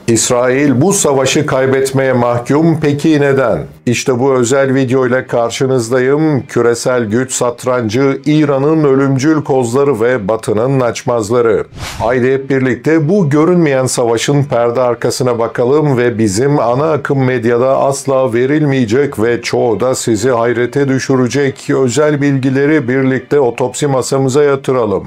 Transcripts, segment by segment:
İsrail bu savaşı kaybetmeye mahkum, peki neden? İşte bu özel video ile karşınızdayım. Küresel güç satrancı, İran'ın ölümcül kozları ve Batı'nın açmazları. Haydi hep birlikte bu görünmeyen savaşın perde arkasına bakalım ve bizim ana akım medyada asla verilmeyecek ve çoğu da sizi hayrete düşürecek özel bilgileri birlikte otopsi masamıza yatıralım.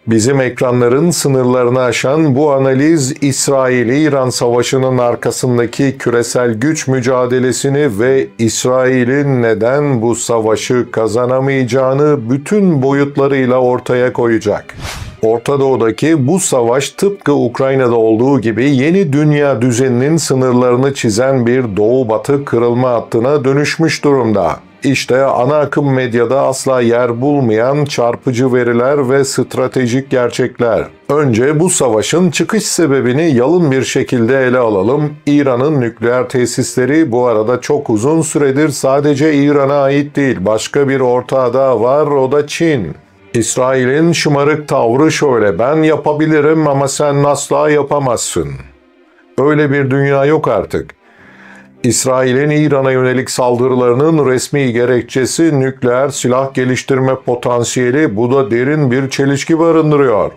Bizim ekranların sınırlarını aşan bu analiz, İsrail-İran savaşının arkasındaki küresel güç mücadelesini ve İsrail'in neden bu savaşı kazanamayacağını bütün boyutlarıyla ortaya koyacak. Orta Doğu'daki bu savaş tıpkı Ukrayna'da olduğu gibi yeni dünya düzeninin sınırlarını çizen bir Doğu-Batı kırılma hattına dönüşmüş durumda. İşte ana akım medyada asla yer bulmayan çarpıcı veriler ve stratejik gerçekler. Önce bu savaşın çıkış sebebini yalın bir şekilde ele alalım. İran'ın nükleer tesisleri bu arada çok uzun süredir sadece İran'a ait değil, başka bir ortağı da var, o da Çin. İsrail'in şımarık tavrı şöyle: ben yapabilirim ama sen asla yapamazsın. Öyle bir dünya yok artık. İsrail'in İran'a yönelik saldırılarının resmi gerekçesi nükleer silah geliştirme potansiyeli, bu da derin bir çelişki barındırıyor.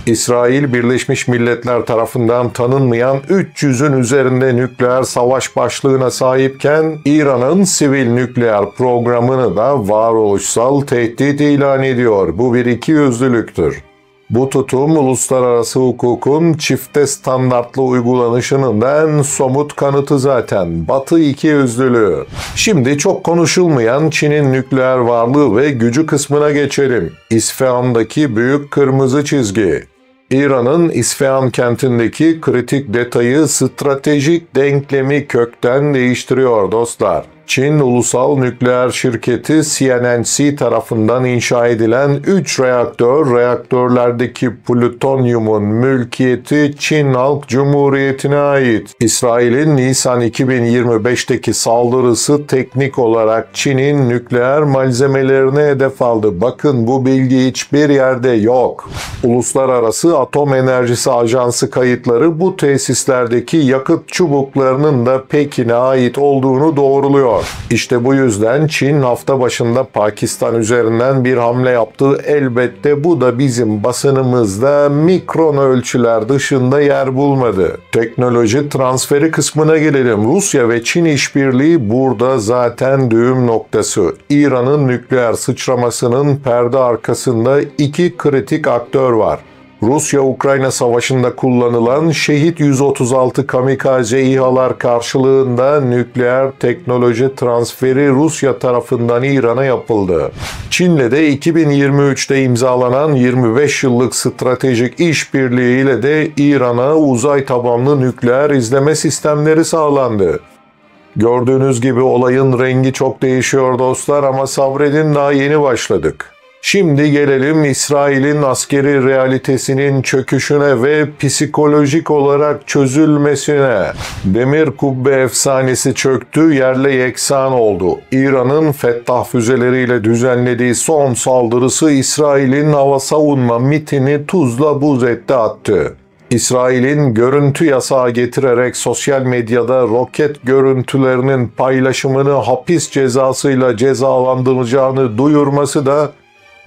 İsrail, Birleşmiş Milletler tarafından tanınmayan 300'ün üzerinde nükleer savaş başlığına sahipken, İran'ın sivil nükleer programını da varoluşsal tehdit ilan ediyor. Bu bir ikiyüzlülüktür. Bu tutum, uluslararası hukukun çifte standartlı uygulanışının da en somut kanıtı zaten. Batı ikiyüzlülüğü. Şimdi çok konuşulmayan Çin'in nükleer varlığı ve gücü kısmına geçelim. İsfahan'daki büyük kırmızı çizgi. İran'ın İsfahan kentindeki kritik detayı, stratejik denklemi kökten değiştiriyor dostlar. Çin Ulusal Nükleer Şirketi CNNC tarafından inşa edilen 3 reaktörlerdeki plütonyumun mülkiyeti Çin Halk Cumhuriyeti'ne ait. İsrail'in Nisan 2025'teki saldırısı teknik olarak Çin'in nükleer malzemelerine hedef aldı. Bakın, bu bilgi hiçbir yerde yok. Uluslararası Atom Enerjisi Ajansı kayıtları bu tesislerdeki yakıt çubuklarının da Pekin'e ait olduğunu doğruluyor. İşte bu yüzden Çin hafta başında Pakistan üzerinden bir hamle yaptı. Elbette bu da bizim basınımızda mikron ölçüler dışında yer bulmadı. Teknoloji transferi kısmına gelelim. Rusya ve Çin işbirliği burada zaten düğüm noktası. İran'ın nükleer sıçramasının perde arkasında iki kritik aktör var. Rusya-Ukrayna savaşında kullanılan Şehit 136 kamikaze İHA'lar karşılığında nükleer teknoloji transferi Rusya tarafından İran'a yapıldı. Çin'le de 2023'te imzalanan 25 yıllık stratejik işbirliğiyle de İran'a uzay tabanlı nükleer izleme sistemleri sağlandı. Gördüğünüz gibi olayın rengi çok değişiyor dostlar, ama sabredin, daha yeni başladık. Şimdi gelelim İsrail'in askeri realitesinin çöküşüne ve psikolojik olarak çözülmesine. Demir kubbe efsanesi çöktü, yerle yeksan oldu. İran'ın Fettah füzeleriyle düzenlediği son saldırısı İsrail'in hava savunma mitini tuzla buz etti attı. İsrail'in görüntü yasağı getirerek sosyal medyada roket görüntülerinin paylaşımını hapis cezasıyla cezalandıracağını duyurması da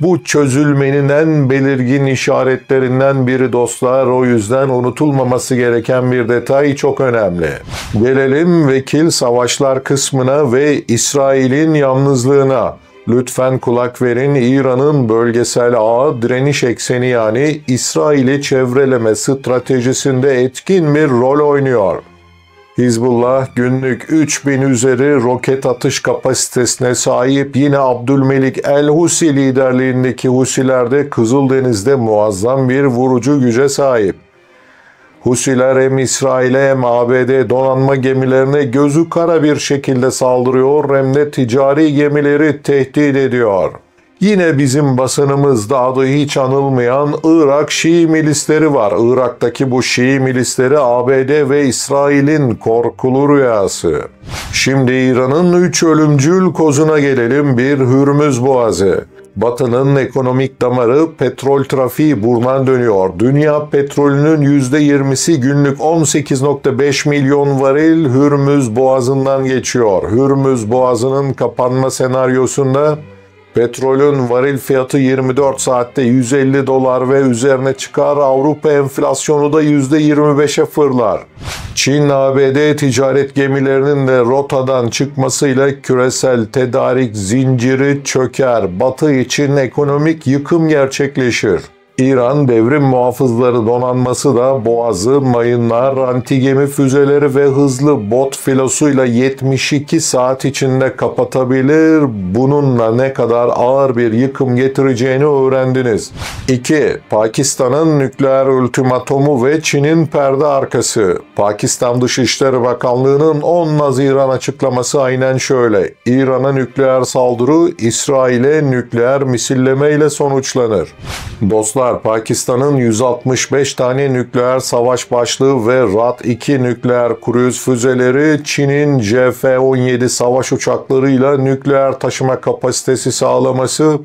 bu çözülmenin en belirgin işaretlerinden biri dostlar. O yüzden unutulmaması gereken bir detay, çok önemli. Gelelim vekil savaşlar kısmına ve İsrail'in yalnızlığına. Lütfen kulak verin, İran'ın bölgesel ağ direniş ekseni yani İsrail'i çevreleme stratejisinde etkin bir rol oynuyor. Hizbullah günlük 3000 üzeri roket atış kapasitesine sahip. Yine Abdülmelik el-Husi liderliğindeki Husiler de Kızıldeniz'de muazzam bir vurucu güce sahip. Husiler hem İsrail'e hem ABD donanma gemilerine gözü kara bir şekilde saldırıyor, hem de ticari gemileri tehdit ediyor. Yine bizim basınımızda adı hiç anılmayan Irak Şii milisleri var. Irak'taki bu Şii milisleri ABD ve İsrail'in korkulu rüyası. Şimdi İran'ın 3 ölümcül kozuna gelelim. Bir, Hürmüz Boğazı. Batı'nın ekonomik damarı petrol trafiği buradan dönüyor. Dünya petrolünün %20'si günlük 18,5 milyon varil Hürmüz Boğazı'ndan geçiyor. Hürmüz Boğazı'nın kapanma senaryosunda petrolün varil fiyatı 24 saatte 150 dolar ve üzerine çıkar. Avrupa enflasyonu da %25'e fırlar. Çin-ABD ticaret gemilerinin de rotadan çıkmasıyla küresel tedarik zinciri çöker. Batı için ekonomik yıkım gerçekleşir. İran devrim muhafızları donanması da Boğaz'ı mayınlar, antigemi füzeleri ve hızlı bot filosuyla 72 saat içinde kapatabilir. Bununla ne kadar ağır bir yıkım getireceğini öğrendiniz. 2. Pakistan'ın nükleer ultimatomu ve Çin'in perde arkası. Pakistan Dışişleri Bakanlığı'nın 10 Haziran açıklaması aynen şöyle. İran'a nükleer saldırı İsrail'e nükleer misilleme ile sonuçlanır. Dostlar, Pakistan'ın 165 tane nükleer savaş başlığı ve RAD-2 nükleer kruz füzeleri, Çin'in JF-17 savaş uçaklarıyla nükleer taşıma kapasitesi sağlaması,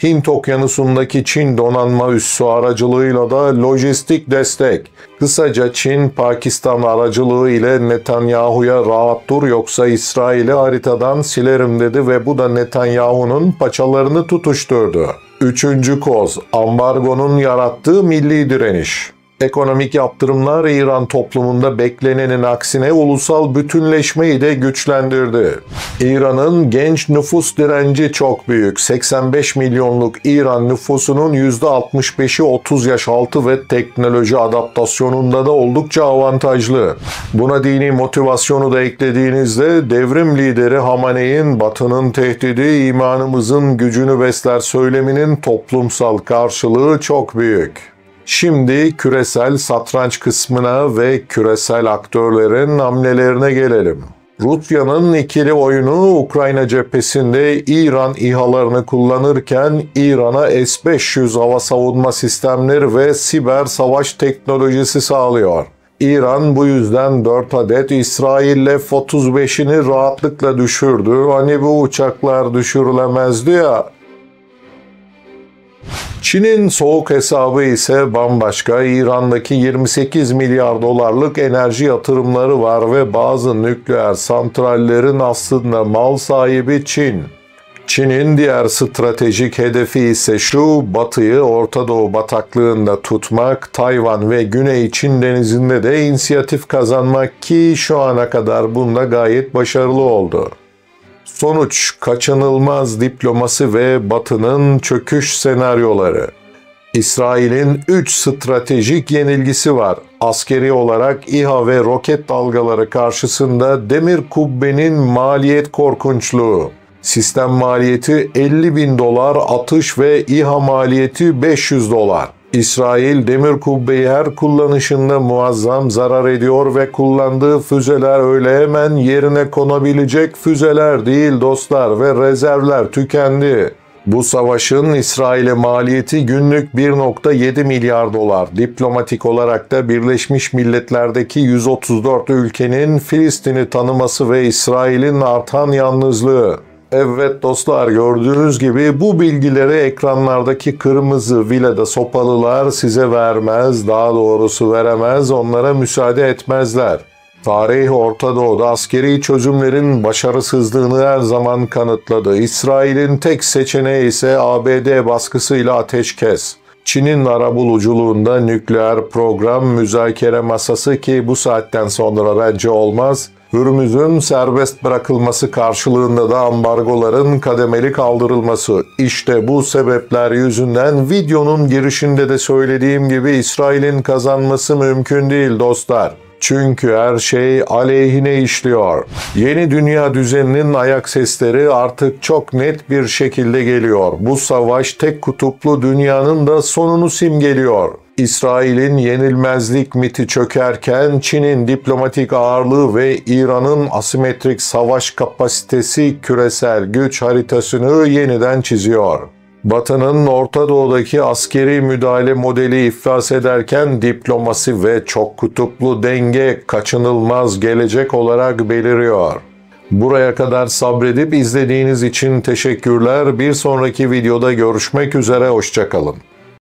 Hint Okyanusu'ndaki Çin donanma üssü aracılığıyla da lojistik destek. Kısaca Çin, Pakistan aracılığı ile Netanyahu'ya rahat dur yoksa İsrail'i haritadan silerim dedi ve bu da Netanyahu'nun paçalarını tutuşturdu. 3. koz, ambargonun yarattığı milli direniş. Ekonomik yaptırımlar İran toplumunda beklenenin aksine ulusal bütünleşmeyi de güçlendirdi. İran'ın genç nüfus direnci çok büyük. 85 milyonluk İran nüfusunun %65'i 30 yaş altı ve teknoloji adaptasyonunda da oldukça avantajlı. Buna dini motivasyonu da eklediğinizde devrim lideri Hamaney'in Batı'nın tehdidi imanımızın gücünü besler söyleminin toplumsal karşılığı çok büyük. Şimdi küresel satranç kısmına ve küresel aktörlerin hamlelerine gelelim. Rusya'nın ikili oyunu Ukrayna cephesinde İran İHA'larını kullanırken İran'a S-500 hava savunma sistemleri ve siber savaş teknolojisi sağlıyor. İran bu yüzden 4 adet İsrail'le F-35'ini rahatlıkla düşürdü. Hani bu uçaklar düşürülemezdi ya. Çin'in soğuk hesabı ise bambaşka. İran'daki 28 milyar dolarlık enerji yatırımları var ve bazı nükleer santrallerin aslında mal sahibi Çin. Çin'in diğer stratejik hedefi ise şu: Batı'yı Orta Doğu bataklığında tutmak, Tayvan ve Güney Çin denizinde de inisiyatif kazanmak ki şu ana kadar bunda gayet başarılı oldu. Sonuç, kaçınılmaz diplomasi ve Batı'nın çöküş senaryoları. İsrail'in 3 stratejik yenilgisi var. Askeri olarak İHA ve roket dalgaları karşısında demir kubbenin maliyet korkunçluğu. Sistem maliyeti 50 bin dolar, atış ve İHA maliyeti 500 dolar. İsrail demir kubbeyi her kullanışında muazzam zarar ediyor ve kullandığı füzeler öyle hemen yerine konabilecek füzeler değil dostlar ve rezervler tükendi. Bu savaşın İsrail'e maliyeti günlük 1,7 milyar dolar. Diplomatik olarak da Birleşmiş Milletler'deki 134 ülkenin Filistin'i tanıması ve İsrail'in artan yalnızlığı. Evet dostlar, gördüğünüz gibi bu bilgileri ekranlardaki kırmızı vileda sopalılar size vermez, daha doğrusu veremez, onlara müsaade etmezler. Tarih Orta Doğu'da askeri çözümlerin başarısızlığını her zaman kanıtladı. İsrail'in tek seçeneği ise ABD baskısıyla ateşkes. Çin'in arabuluculuğunda nükleer program müzakere masası ki bu saatten sonra bence olmaz. Hürmüz'ün serbest bırakılması karşılığında da ambargoların kademeli kaldırılması. İşte bu sebepler yüzünden videonun girişinde de söylediğim gibi İsrail'in kazanması mümkün değil dostlar. Çünkü her şey aleyhine işliyor. Yeni dünya düzeninin ayak sesleri artık çok net bir şekilde geliyor. Bu savaş tek kutuplu dünyanın da sonunu simgeliyor. İsrail'in yenilmezlik miti çökerken Çin'in diplomatik ağırlığı ve İran'ın asimetrik savaş kapasitesi küresel güç haritasını yeniden çiziyor. Batı'nın Orta Doğu'daki askeri müdahale modeli iflas ederken diplomasi ve çok kutuplu denge kaçınılmaz gelecek olarak beliriyor. Buraya kadar sabredip izlediğiniz için teşekkürler. Bir sonraki videoda görüşmek üzere, hoşça kalın.